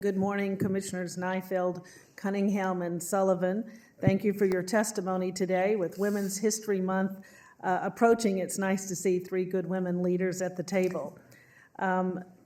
Good morning, Commissioners Neifeld, Cunningham, and Sullivan. Thank you for your testimony today. With Women's History Month approaching, it's nice to see three good women leaders at the table.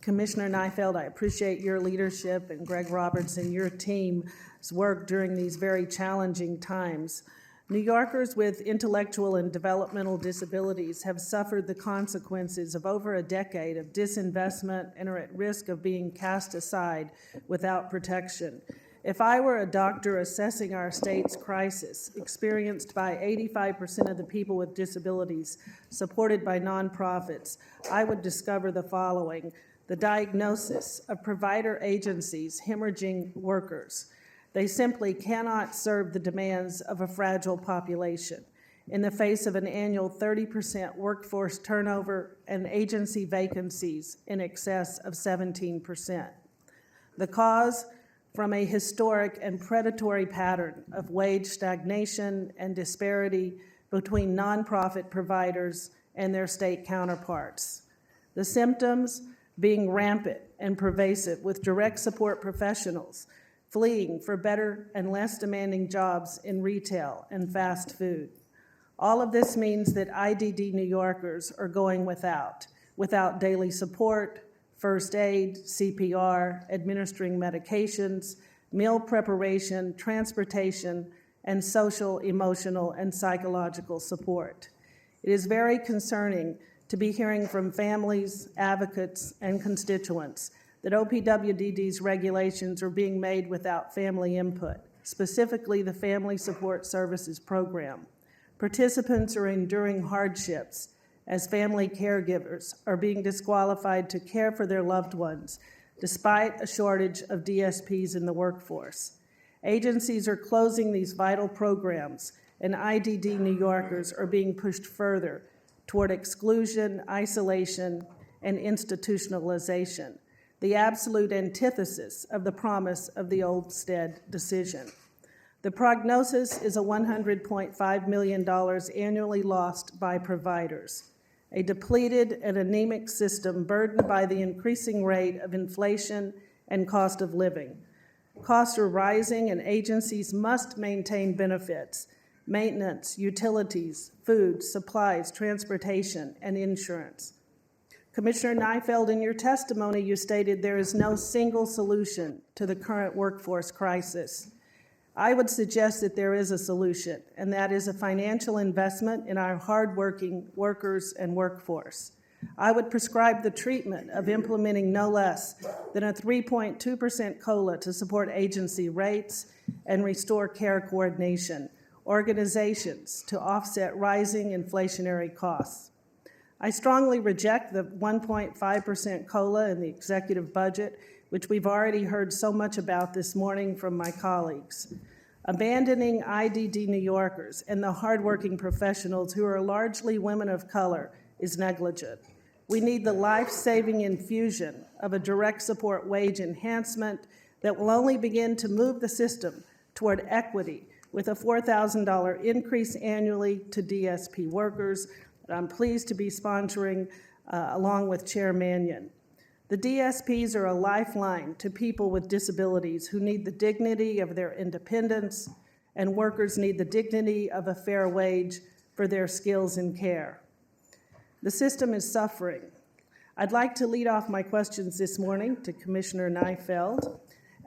Commissioner Neifeld, I appreciate your leadership and Greg Roberts and your team's work during these very challenging times. New Yorkers with intellectual and developmental disabilities have suffered the consequences of over a decade of disinvestment and are at risk of being cast aside without protection. If I were a doctor assessing our state's crisis, experienced by 85% of the people with disabilities, supported by nonprofits, I would discover the following: the diagnosis of provider agencies hemorrhaging workers. They simply cannot serve the demands of a fragile population in the face of an annual 30% workforce turnover and agency vacancies in excess of 17%. The cause? From a historic and predatory pattern of wage stagnation and disparity between nonprofit providers and their state counterparts. The symptoms? Being rampant and pervasive, with direct support professionals fleeing for better and less demanding jobs in retail and fast food. All of this means that IDD New Yorkers are going without daily support, first aid, CPR, administering medications, meal preparation, transportation, and social, emotional, and psychological support. It is very concerning to be hearing from families, advocates, and constituents that OPWDD's regulations are being made without family input, specifically the Family Support Services Program. Participants are enduring hardships as family caregivers are being disqualified to care for their loved ones, despite a shortage of DSPs in the workforce. Agencies are closing these vital programs, and IDD New Yorkers are being pushed further toward exclusion, isolation, and institutionalization, the absolute antithesis of the promise of the Olmstead decision. The prognosis is a $100.5 million annually lost by providers, a depleted and anemic system burdened by the increasing rate of inflation and cost of living. Costs are rising, and agencies must maintain benefits, maintenance, utilities, food, supplies, transportation, and insurance. Commissioner Neifeld, in your testimony, you stated there is no single solution to the current workforce crisis. I would suggest that there is a solution, and that is a financial investment in our hardworking workers and workforce. I would prescribe the treatment of implementing no less than a 3.2% COLA to support agency rates and restore care coordination, organizations to offset rising inflationary costs. I strongly reject the 1.5% COLA in the executive budget, which we've already heard so much about this morning from my colleagues. Abandoning IDD New Yorkers and the hardworking professionals who are largely women of color is negligent. We need the life-saving infusion of a direct support wage enhancement that will only begin to move the system toward equity with a $4,000 increase annually to DSP workers that I'm pleased to be sponsoring along with Chair Mannion. The DSPs are a lifeline to people with disabilities who need the dignity of their independence, and workers need the dignity of a fair wage for their skills and care. The system is suffering. I'd like to lead off my questions this morning to Commissioner Neifeld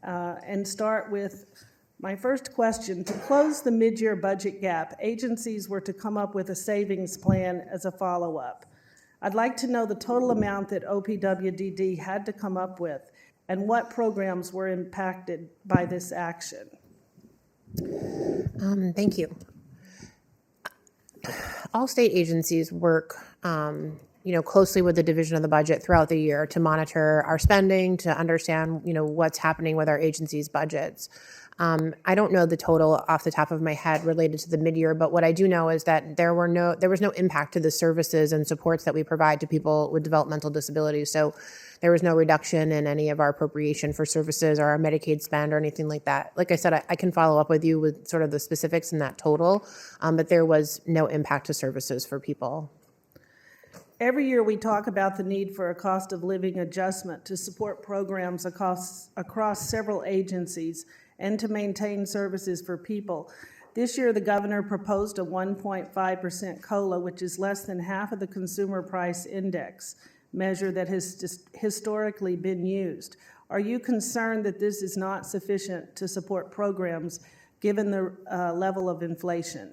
and start with my first question. To close the mid-year budget gap, agencies were to come up with a savings plan as a follow-up. I'd like to know the total amount that OPWDD had to come up with and what programs were impacted by this action. Thank you. All state agencies work closely with the division of the budget throughout the year to monitor our spending, to understand what's happening with our agencies' budgets. I don't know the total off the top of my head related to the mid-year, but what I do know is that there was no impact to the services and supports that we provide to people with developmental disabilities. So there was no reduction in any of our appropriation for services or our Medicaid spend or anything like that. Like I said, I can follow up with you with sort of the specifics in that total, but there was no impact to services for people. Every year we talk about the need for a cost of living adjustment to support programs across several agencies and to maintain services for people. This year, the governor proposed a 1.5% COLA, which is less than half of the consumer price index measure that has historically been used. Are you concerned that this is not sufficient to support programs given the level of inflation?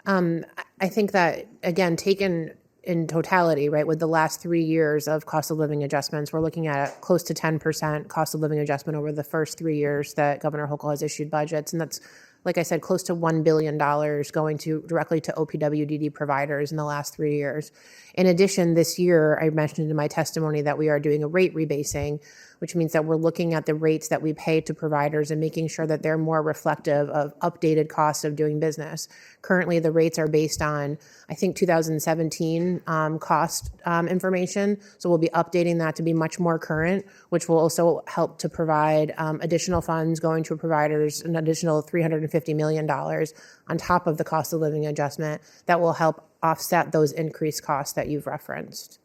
I think that, again, taken in totality, right, with the last 3 years of cost of living adjustments, we're looking at close to 10% cost of living adjustment over the first 3 years that Governor Hochul has issued budgets. And that's, like I said, close to $1 billion going directly to OPWDD providers in the last 3 years. In addition, this year, I mentioned in my testimony that we are doing a rate rebasing, which means that we're looking at the rates that we pay to providers and making sure that they're more reflective of updated costs of doing business. Currently, the rates are based on, I think, 2017 cost information. So we'll be updating that to be much more current, which will also help to provide additional funds going to providers, an additional $350 million on top of the cost of living adjustment that will help offset those increased costs that you've referenced.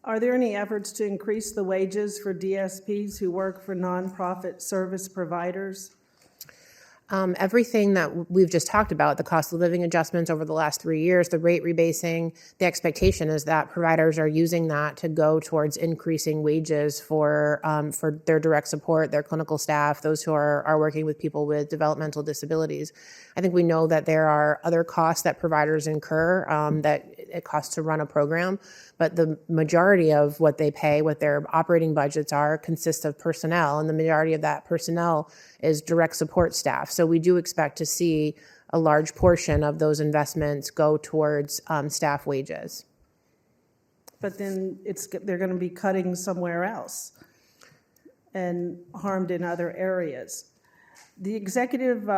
Are there any efforts to increase the wages for DSPs who work for nonprofit service providers? Everything that we've just talked about, the cost of living adjustments over the last 3 years, the rate rebasing, the expectation is that providers are using that to go towards increasing wages for their direct support, their clinical staff, those who are working with people with developmental disabilities. I think we know that there are other costs that providers incur that it costs to run a program, but the majority of what they pay, what their operating budgets are, consists of personnel, and the majority of that personnel is direct support staff. So we do expect to see a large portion of those investments go towards staff wages. But then they're going to be cutting somewhere else and harmed in other areas. The executive,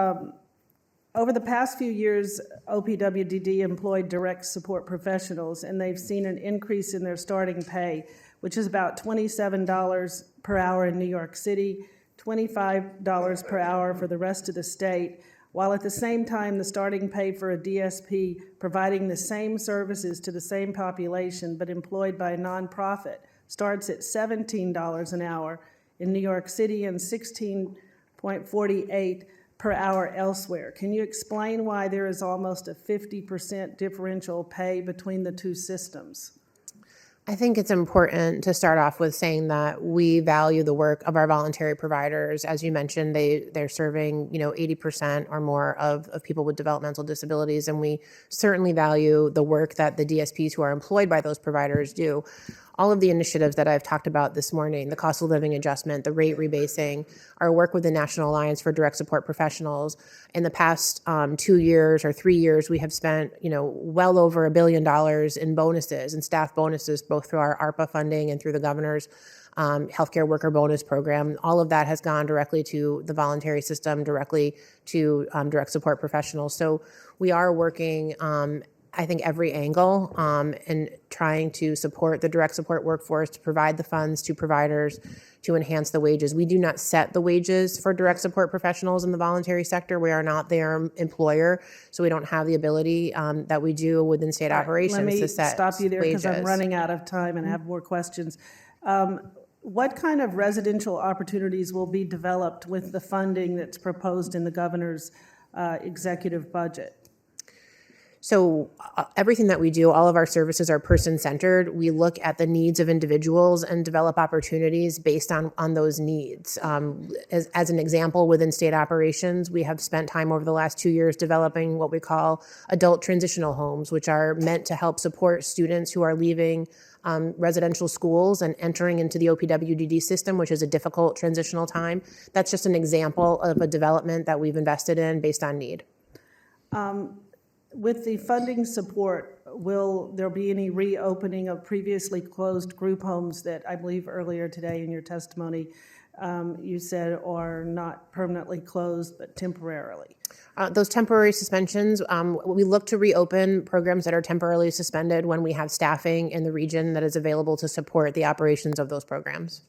over the past few years, OPWDD employed direct support professionals, and they've seen an increase in their starting pay, which is about $27 per hour in New York City, $25 per hour for the rest of the state, while at the same time the starting pay for a DSP providing the same services to the same population but employed by a nonprofit starts at $17 an hour in New York City and $16.48 per hour elsewhere. Can you explain why there is almost a 50% differential pay between the two systems? I think it's important to start off with saying that we value the work of our voluntary providers. As you mentioned, they're serving 80% or more of people with developmental disabilities, and we certainly value the work that the DSPs who are employed by those providers do. All of the initiatives that I've talked about this morning, the cost of living adjustment, the rate rebasing, our work with the National Alliance for Direct Support Professionals. In the past 2 years or 3 years, we have spent, well over $1 billion in bonuses and staff bonuses, both through our ARPA funding and through the governor's healthcare worker bonus program. All of that has gone directly to the voluntary system, directly to direct support professionals. So we are working I think every angle in trying to support the direct support workforce, to provide the funds to providers, to enhance the wages. We do not set the wages for direct support professionals in the voluntary sector. We are not their employer, so we don't have the ability that we do within state operations to set Let me stop you there because I'm wages. running out of time and have more questions. What kind of residential opportunities will be developed with the funding that's proposed in the governor's executive budget? So everything that we do, all of our services are person-centered. We look at the needs of individuals and develop opportunities based on those needs. As an example, within state operations, we have spent time over the last 2 years developing what we call adult transitional homes, which are meant to help support students who are leaving residential schools and entering into the OPWDD system, which is a difficult transitional time. That's just an example of a development that we've invested in based on need. With the funding support, will there be any reopening of previously closed group homes that I believe earlier today in your testimony you said are not permanently closed but temporarily? Those temporary suspensions, we look to reopen programs that are temporarily suspended when we have staffing in the region that is available to support the operations of those programs.